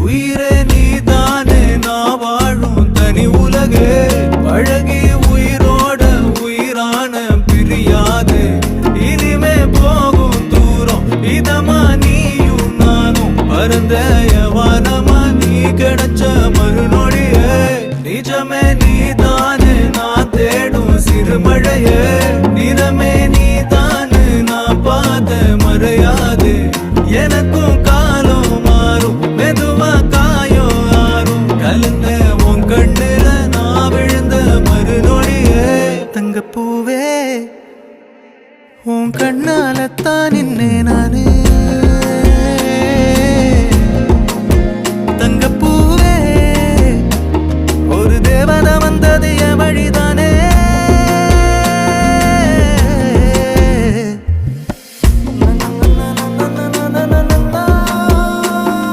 உயிரே நீதானே நான் வாழும் தனி உலகே பழகி உயிரோட உயிரான பிரியாது இனிமே போகும் தூரம் இதமா நீயும் நானும் பரந்த வானமா நீ கிடைச்ச மறுநொடி